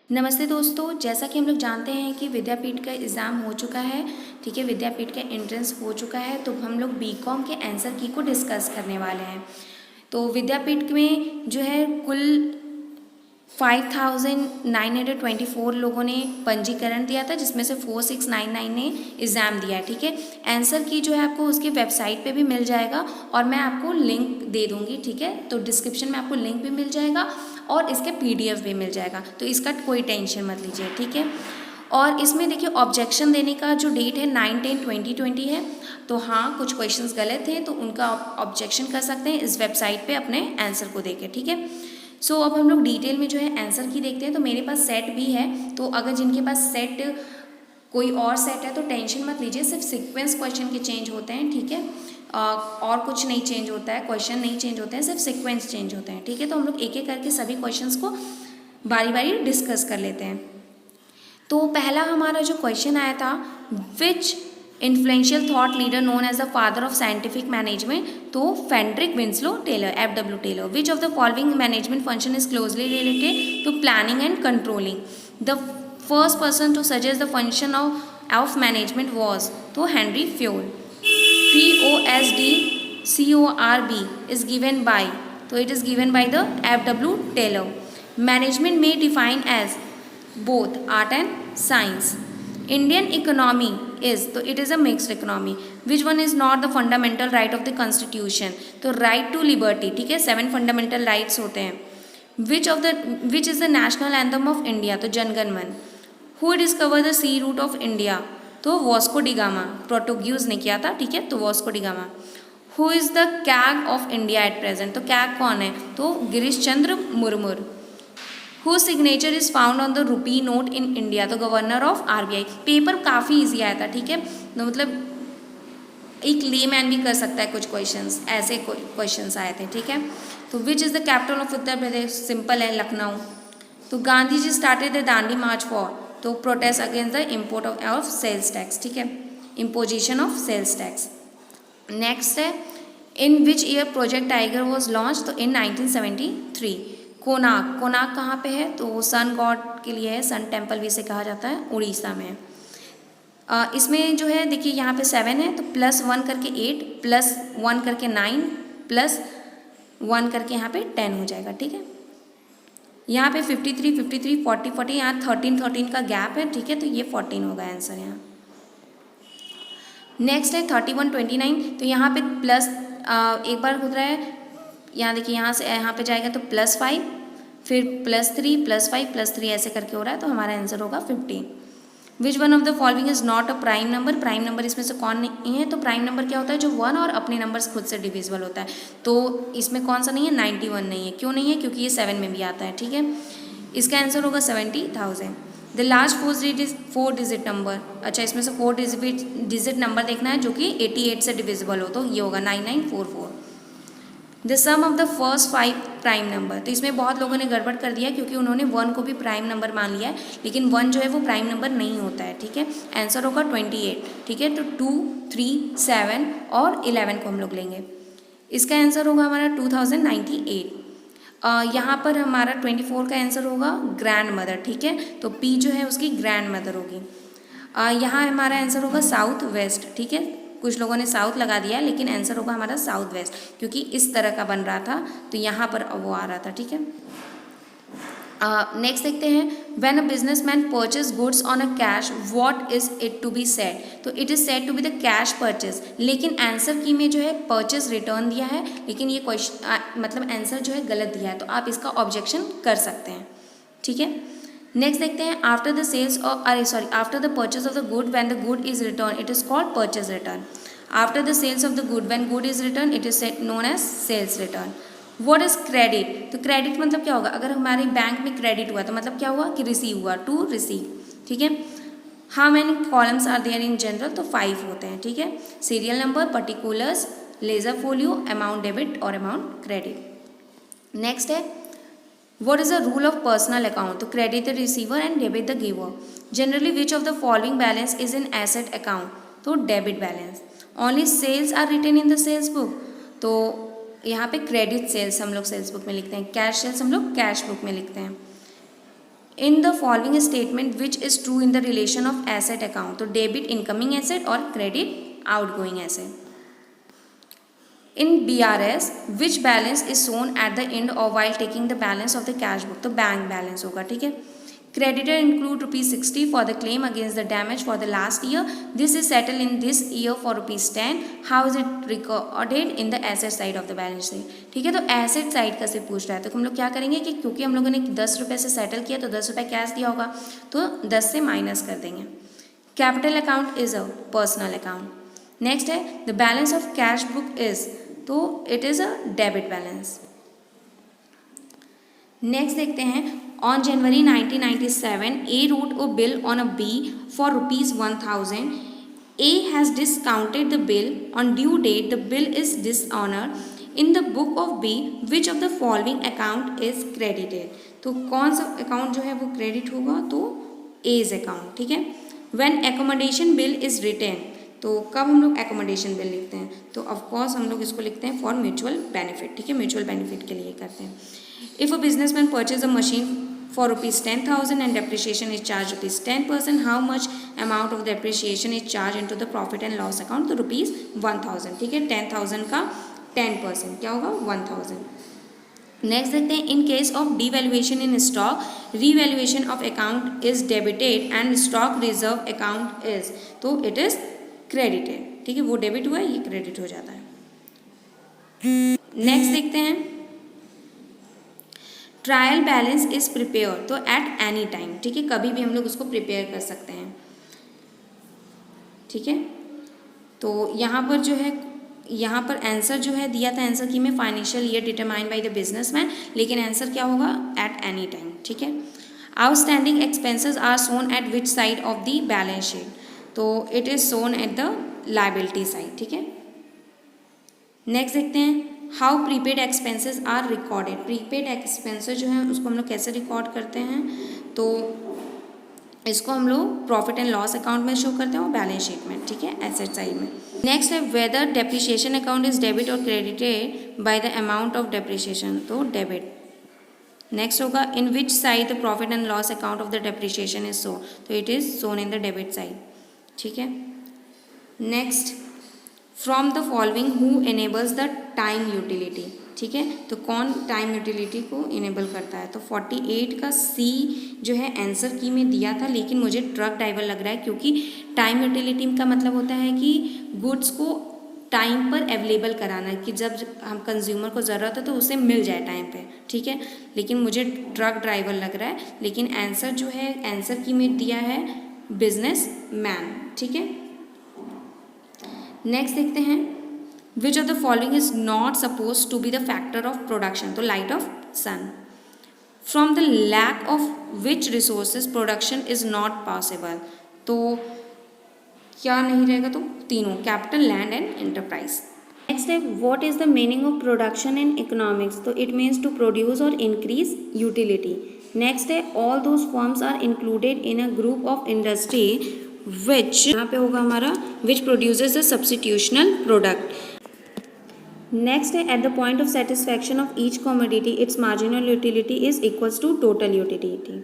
नमस्ते दोस्तों, जैसा कि हम लोग जानते हैं कि विद्यापीठ का एग्ज़ाम हो चुका है। ठीक है, विद्यापीठ का एंट्रेंस हो चुका है, तो हम लोग बीकॉम के आंसर की को डिस्कस करने वाले हैं। तो विद्यापीठ में जो है कुल 5924 लोगों ने पंजीकरण दिया था, जिसमें से 4699 ने एग्ज़ाम दिया है। ठीक है, आंसर की जो है आपको उसकी वेबसाइट पे भी मिल जाएगा और मैं आपको लिंक दे दूँगी। ठीक है, तो डिस्क्रिप्शन में आपको लिंक भी मिल जाएगा और इसके PDF भी मिल जाएगा, तो इसका कोई टेंशन मत लीजिए। ठीक है, और इसमें देखिए ऑब्जेक्शन देने का जो डेट है 9/10/2020 है। तो हाँ, कुछ क्वेश्चंस गलत हैं तो उनका ऑब्जेक्शन कर सकते हैं इस वेबसाइट पे अपने आंसर को देके। ठीक है, सो अब हम लोग डिटेल में जो है आंसर की देखते हैं। तो मेरे पास सेट भी है, तो अगर जिनके पास सेट कोई और सेट है तो टेंशन मत लीजिए, सिर्फ सीक्वेंस क्वेश्चन के चेंज होते हैं। ठीक है, और कुछ नहीं चेंज होता है, क्वेश्चन नहीं चेंज होते हैं, सिर्फ सीक्वेंस चेंज होते हैं। ठीक है, तो हम लोग एक एक करके सभी क्वेश्चंस को बारी बारी डिस्कस कर लेते हैं। तो पहला हमारा जो क्वेश्चन आया था, which influential thought leader known as the father of scientific management, तो Frederick Winslow Taylor, FW Taylor. Which of the following management function is closely related to planning and controlling? The first person to suggest the function of management was, तो Henri Fayol. POSDCORB is given by, तो it is given by the FW Taylor. Management may define as both art and science. Indian economy is, तो it is a mixed economy. Which one is not the fundamental right of the constitution? तो right to liberty, ठीक है, 7 fundamental rights होते हैं। Which is the national anthem of India? तो जनगण मन। Who discovered the sea route of India? तो Vasco da Gama, Portuguese ने किया था। ठीक है, तो Vasco da Gama. Who is the CAG of India at present? तो कैग कौन है? तो Girish Chandra Murmu. Who signature is found on the rupee note in India? तो गवर्नर ऑफ RBI। पेपर काफ़ी इजी आया था। ठीक है, तो मतलब एक लेमैन भी कर सकता है कुछ क्वेश्चंस, ऐसे क्वेश्चंस आए थे। ठीक है, तो which is the capital of Uttar Pradesh? Simple है, लखनऊ। तो Gandhi ji started the Dandi march for, तो protest against the import of sales tax. ठीक है, imposition of sales tax. Next है, in which year project tiger was launch? तो इन 1973। कोनार्क कहाँ पे है? तो सन गॉड के लिए है, सन टेम्पल भी इसे कहा जाता है, उड़ीसा में। इसमें जो है देखिए यहाँ पे 7 है, तो +1 करके 8, +1 करके 9, +1 करके यहाँ पे 10 हो जाएगा। ठीक है, यहाँ पे 53, 40, 40, यहाँ 13 का गैप है। ठीक है, तो ये 14 होगा आंसर यहाँ। नेक्स्ट है 31, 29, तो यहाँ पे प्लस एक बार होता है, यहाँ देखिए यहाँ से यहाँ पे जाएगा तो +5, फिर +3, +5, +3 ऐसे करके हो रहा है, तो हमारा आंसर होगा 15। Which one of the following is not a prime number? Prime number इसमें से कौन नहीं है? तो प्राइम नंबर क्या होता है? जो 1 और अपने नंबर्स खुद से डिविजिबल होता है। तो इसमें कौन सा नहीं है? 91 नहीं है। क्यों नहीं है? क्योंकि ये 7 में भी आता है। ठीक है, इसका आंसर होगा 70,000। द लास्ट 4 डिजिट नंबर, अच्छा इसमें से 4 डिजिट नंबर देखना है जो कि 88 से डिविजिबल हो, तो ये होगा 9944। The sum of the first 5 prime number, तो इसमें बहुत लोगों ने गड़बड़ कर दिया क्योंकि उन्होंने 1 को भी प्राइम नंबर मान लिया है, लेकिन 1 जो है वो प्राइम नंबर नहीं होता है। ठीक है, आंसर होगा 28। ठीक है, तो 2, 3, 7 और 11 को हम लोग लेंगे। इसका आंसर होगा हमारा 2098। यहाँ पर हमारा 24 का आंसर होगा ग्रैंड मदर। ठीक है, तो P जो है उसकी ग्रैंड मदर होगी। यहाँ हमारा आंसर होगा साउथ वेस्ट। ठीक है, कुछ लोगों ने साउथ लगा दिया, लेकिन आंसर होगा हमारा साउथ वेस्ट, क्योंकि इस तरह का बन रहा था तो यहाँ पर वो आ रहा था। ठीक है, नेक्स्ट देखते हैं, when a businessman purchase goods on a cash what is it to be said? तो it is said to be the cash purchase, लेकिन आंसर की में जो है परचेज रिटर्न दिया है, लेकिन ये क्वेश्चन मतलब आंसर जो है गलत दिया है, तो आप इसका ऑब्जेक्शन कर सकते हैं। ठीक है, नेक्स्ट देखते हैं, after the sales after the purchase of the good when the good is return it is called purchase return. After the sales of the good when good is return it is known as sales return. What is credit? तो credit मतलब क्या होगा? अगर हमारे bank में credit हुआ तो मतलब क्या हुआ कि रिसीव हुआ, टू रिसीव। ठीक है, how many columns are there in journal? तो 5 होते हैं। ठीक है, serial number, particulars, ledger folio, amount debit और अमाउंट क्रेडिट। नेक्स्ट है, what is the rule of personal account? तो credit the receiver and debit the giver. Generally which of the following balance is in asset account? तो debit balance. Only sales are written in the sales book, तो यहाँ पे credit sales हम लोग sales book में लिखते हैं, cash sales हम लोग कैश बुक में लिखते हैं। In the following statement which is true in the relation of asset account, तो डेबिट इनकमिंग एसेट और credit outgoing asset. In BRS, which balance is shown at the end or while taking the balance of the cash book? तो bank balance होगा. ठीक है. Creditor include ₹60 for the claim against the damage for the last year. This is settled in this year for ₹10. How is it recorded in the asset side of the balance sheet? ठीक है. तो asset side का से पूछ रहा है तो हम लोग क्या करेंगे कि क्योंकि हम लोगों ने ₹10 से सेटल किया तो ₹10 कैश दिया होगा तो 10 से माइनस कर देंगे. Capital account is a personal account. Next है the balance of cash book is, तो it is a debit balance. Next देखते हैं. On January 1997 A wrote a bill on a B for ₹1000. A has discounted the bill on due date. The bill is dishonoured in the book of B. Which of the following account is credited, तो कौन सा account जो है वो credit होगा, तो as account. ठीक है. When accommodation bill is written, तो कब हम लोग एकोमोडेशन बिल लिखते हैं, तो ऑफकोर्स हम लोग इसको लिखते हैं फॉर म्यूचुअल बेनिफिट. ठीक है. म्यूचुअल बेनिफिट के लिए करते हैं. If a businessman purchase a machine for ₹10,000 and depreciation is charge ₹10%, how much amount of depreciation is charge into the profit and loss account, तो ₹1,000. ठीक है. 10,000 का 10% क्या होगा, 1,000. नेक्स्ट देखते हैं. इन case of devaluation in stock, revaluation of account is debited and stock reserve account is, तो it is credited. ठीक है. वो डेबिट हुआ है, ये क्रेडिट हो जाता है. नेक्स्ट देखते हैं. ट्रायल बैलेंस इज प्रिपेयर, तो एट एनी टाइम. ठीक है. कभी भी हम लोग उसको प्रिपेयर कर सकते हैं. ठीक है. तो यहाँ पर जो है, यहाँ पर आंसर जो है दिया था आंसर की में financial year determined by the businessman, लेकिन आंसर क्या होगा, एट एनी टाइम. ठीक है. Outstanding expenses are shown at which side of the balance sheet, तो it is shown at the liability side. ठीक है. नेक्स्ट देखते हैं. How prepaid expenses are recorded. Prepaid expenses जो है उसको हम लोग कैसे रिकॉर्ड करते हैं, तो इसको हम लोग प्रॉफिट एंड लॉस अकाउंट में शो करते हैं और बैलेंस शीट में. ठीक है. एसेट साइड में. नेक्स्ट है whether depreciation account is debit और credited by the amount of depreciation, तो डेबिट. नेक्स्ट होगा in which side the profit and loss account of the depreciation is shown, तो it is shown in the debit side. ठीक है. Next, from the following who enables the time utility. ठीक है. तो कौन time utility को enable करता है, तो 48 का सी जो है आंसर की में दिया था, लेकिन मुझे ट्रक ड्राइवर लग रहा है क्योंकि टाइम यूटिलिटी का मतलब होता है कि गुड्स को टाइम पर अवेलेबल कराना, कि जब हम कंज्यूमर को ज़रूरत है तो उसे मिल जाए टाइम पे. ठीक है. लेकिन मुझे ट्रक ड्राइवर लग रहा है, लेकिन आंसर जो है आंसर की में दिया है बिजनेस मैन. ठीक है. नेक्स्ट देखते हैं. Which of the following is not suppose to be the factor of production, तो light of sun. From the lack of which resources production is not possible, तो क्या नहीं रहेगा, तो तीनों, capital, land and enterprise. Next है what is the meaning of production in economics, तो it means to produce और इंक्रीज यूटिलिटी. नेक्स्ट है all those forms are included in a group of industry which, यहाँ पे होगा हमारा which produces a substitutional product. Next है at the point of satisfaction of each commodity its marginal utility is equals to total utility.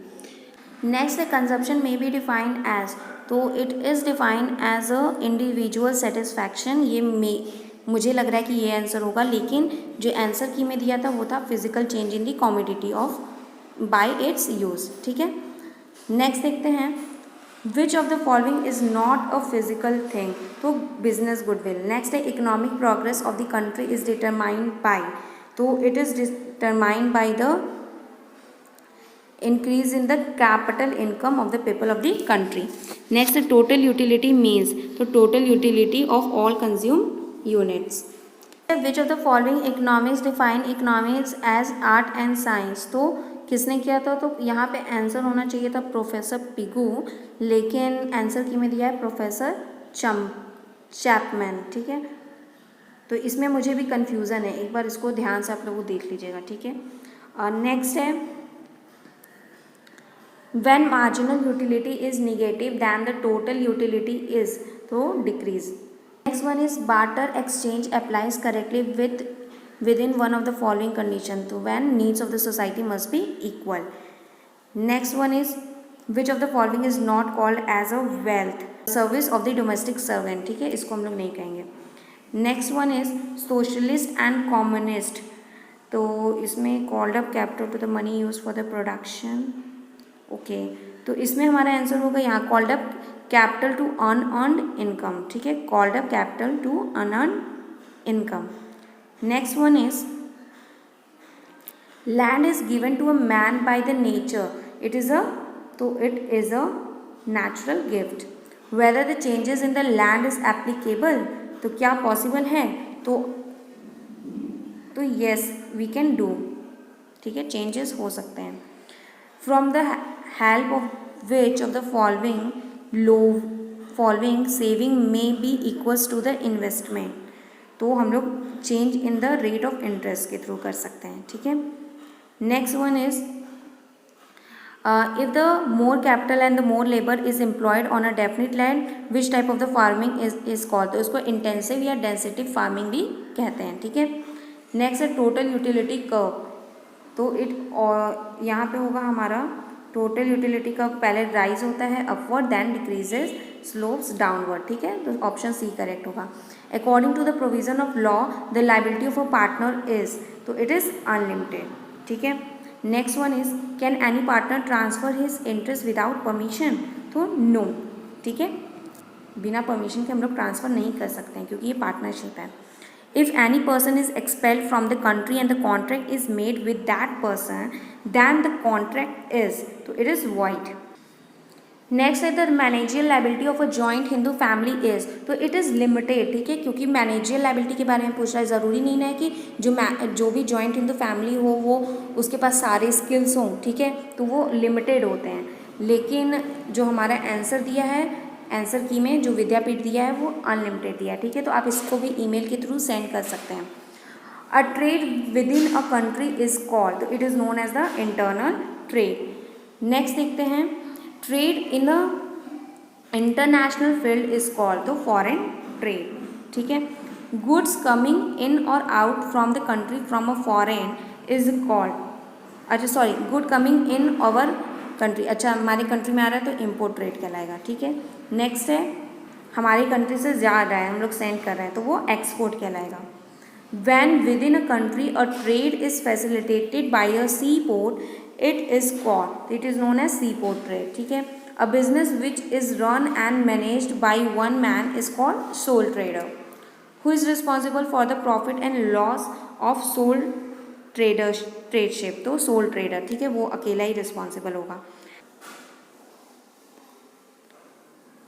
Next है consumption may be defined as, तो it is defined as a individual satisfaction. ये मुझे लग रहा है कि ये आंसर होगा, लेकिन जो आंसर की में दिया था वो था physical change in the commodity of by its use. ठीक है. नेक्स्ट देखते हैं. Which of the following is not a physical thing, तो बिजनेस गुडविल. नेक्स्ट है economic progress of the country is determined by, तो it is determined by the increase in the capital income of the people of the country. Next, the total utility means, so total utility of all consumed units. Which of the following economics define economics as art and science, तो किसने किया था, तो यहाँ पे answer होना चाहिए था प्रोफेसर पिगू, लेकिन आंसर की में दिया है प्रोफेसर चैपमैन. ठीक है. तो इसमें मुझे भी कन्फ्यूज़न है, एक बार इसको ध्यान से आप लोग देख लीजिएगा. ठीक है. नेक्स्ट है when marginal utility is negative then the total utility is, तो decrease. Next one is barter exchange applies correctly within one of the following condition, तो when needs of the society must be equal. Next one is which of the following is not called as a wealth service of the domestic servant, ठीक है, इसको हम लोग नहीं कहेंगे। Next one is socialist and communist, तो इसमें called up capital to the money use for the production, okay, तो इसमें हमारा आंसर होगा यहाँ called up capital to unearned income, ठीक है, called up capital to unearned income. Next one is land is given to a man by the nature, it is a natural gift, whether the changes in the land is applicable, तो क्या possible है, तो yes we can do, ठीक है, changes हो सकते हैं। From the help of which of the following saving may be equals to the investment, तो हम लोग change in the rate of interest के थ्रू कर सकते हैं, ठीक है। Next one is if the more capital and the more labor is employed on a definite land, which type of the farming is called, तो इसको intensive या density farming भी कहते हैं, ठीक है। नेक्स्ट है टोटल यूटिलिटी कर्व, तो यहाँ पे होगा हमारा टोटल यूटिलिटी कर्व पहले राइज होता है upward then decreases slopes downward, ठीक है, तो ऑप्शन सी करेक्ट होगा। According to the provision of law the liability of a partner is, तो इट इज़ अनलिमिटेड, ठीक है। Next one is can any partner transfer his interest without permission, तो no, ठीक है, बिना परमिशन के हम लोग ट्रांसफ़र नहीं कर सकते हैं क्योंकि ये पार्टनरशिप है। If any person is expelled from the country and the contract is made with that person than the contract is, तो इट इज़ वाइड। नेक्स्ट है the managerial liability of a joint Hindu family is, तो it is limited, ठीक है, क्योंकि meningeal liability के बारे में पूछ रहा है, ज़रूरी नहीं है कि जो भी जॉइंट हिंदू फैमिली हो वो उसके पास सारे स्किल्स हों, ठीक है, तो वो लिमिटेड होते हैं। लेकिन जो हमारा आंसर दिया है, आंसर की में जो विद्यापीठ दिया है वो अनलिमिटेड दिया है, ठीक है, तो आप इसको भी ईमेल के थ्रू सेंड कर सकते हैं। A trade with in a country is called, तो it is known as the internal trade. Next देखते हैं trade in a international field is called, तो फॉरेन ट्रेड, ठीक है। गुड्स कमिंग इन और out from the country from a foreign is called, अच्छा sorry, good coming in our country, अच्छा हमारी country में आ रहा है तो इम्पोर्ट ट्रेड कहलाएगा, ठीक है। नेक्स्ट है हमारी कंट्री से ज़्यादा रहा है, हम लोग सेंड कर रहे हैं, तो वो एक्सपोर्ट कहलाएगा। When with in a country a trade is facilitated by a sea port it is called, it is known as sea port trade, ठीक है। A business which is run and managed by one man is called sole trader. Who is responsible for the profit and loss of sole tradership, तो sole trader, ठीक है, वो अकेला ही responsible होगा।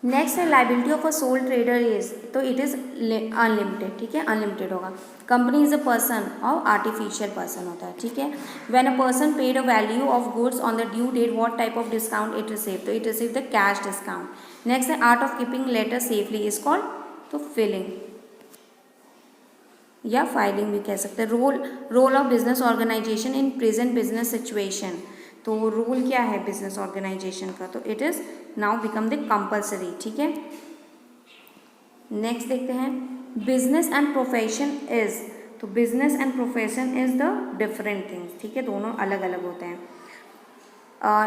Next है liability of a soul trader is, तो it is unlimited, ठीक है, अनलिमिटेड होगा। कंपनी इज अ पर्सन और आर्टिफिशियल पर्सन होता है, ठीक है। When a person paid a value of goods on the due date what type of discount it receive, तो it receive the cash discount. Next है art of keeping letter safely is called, तो filling या filing भी कह सकते हैं। Role of business organisation in present business situation, तो role क्या है बिजनेस ऑर्गेनाइजेशन का, तो it is now become the compulsory, ठीक है। नेक्स्ट देखते हैं बिजनेस एंड प्रोफेशन इज, तो business and profession is the different things, ठीक है, दोनों अलग अलग होते हैं।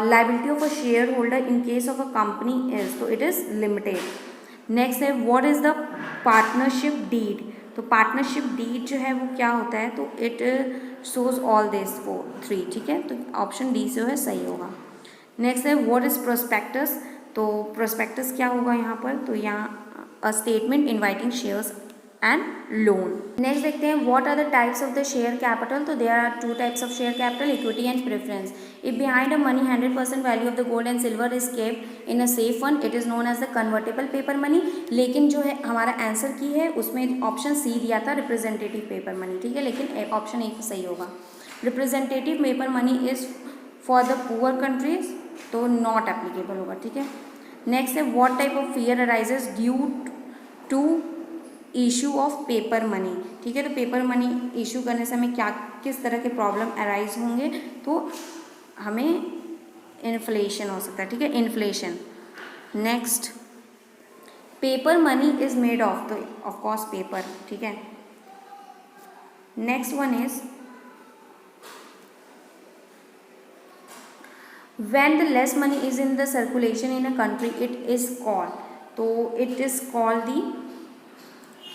Liability of a share holder in case of a company is, तो इट इज़ लिमिटेड। नेक्स्ट है what is the partnership deed, तो पार्टनरशिप डीड जो है वो क्या होता है, तो इट शोज ऑल दिस 3, ठीक है, तो ऑप्शन डी जो है सही होगा। नेक्स्ट है व्हाट इज प्रोस्पेक्टस, तो प्रोस्पेक्टस क्या होगा यहाँ पर, तो यहाँ a statement inviting shares and loan. Next देखते हैं what are the types of the share capital, तो there are 2 types of share capital, equity and preference. If behind a money 100% value of the gold and silver is kept in a safe fund it is known as the convertible paper money. लेकिन जो है हमारा answer की है उसमें option C दिया था representative paper money, ठीक है, लेकिन ऑप्शन ए सही होगा। Representative paper money is for the poor countries, तो नॉट एप्लीकेबल होगा, ठीक है। नेक्स्ट है what type of fear arises due to issue of paper money, ठीक है, तो पेपर मनी इशू करने से हमें क्या किस तरह के प्रॉब्लम अराइज होंगे, तो हमें इन्फ्लेशन हो सकता है, ठीक है, inflation. Next paper money is made of, तो ऑफ कोर्स पेपर, ठीक है। Next one is When the less money is in the circulation in a country, it is called, तो it is called the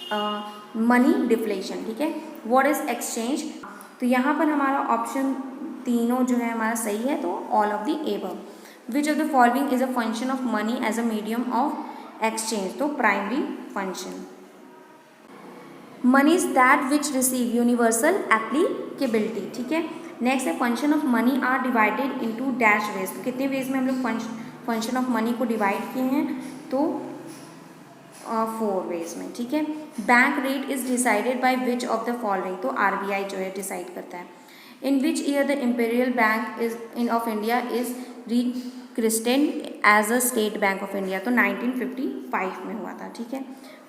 money deflation. ठीक है. What is exchange? तो यहाँ पर हमारा ऑप्शन तीनों जो है हमारा सही है, तो all of the above. Which of the following is a function of money as a medium of exchange? तो primary function. Money is that which receive universal applicability. ठीक है. नेक्स्ट है function of money are divided into dash ways. तो कितने वेज में हम लोग फंक्शन ऑफ मनी को डिवाइड किए हैं? तो 4 वेज में. ठीक है. Bank rate is decided by which of the following? तो आरबीआई जो है डिसाइड करता है. In which year the imperial bank is in of India is rechristened as a state bank of India? तो 1955 में हुआ था. ठीक है.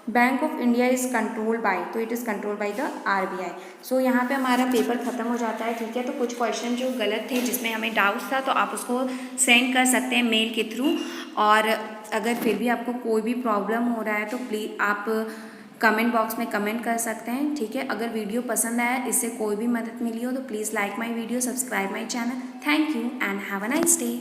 Bank of India is controlled by, तो it is controlled by the RBI. So यहाँ पे हमारा पेपर खत्म हो जाता है. ठीक है. तो कुछ क्वेश्चन जो गलत थे जिसमें हमें डाउट्स था, तो आप उसको सेंड कर सकते हैं मेल के थ्रू. और अगर फिर भी आपको कोई भी प्रॉब्लम हो रहा है तो प्लीज़ आप कमेंट बॉक्स में कमेंट कर सकते हैं. ठीक है. अगर वीडियो पसंद आया, इससे कोई भी मदद मिली हो, तो please like my video, subscribe my channel. Thank you and have a nice day.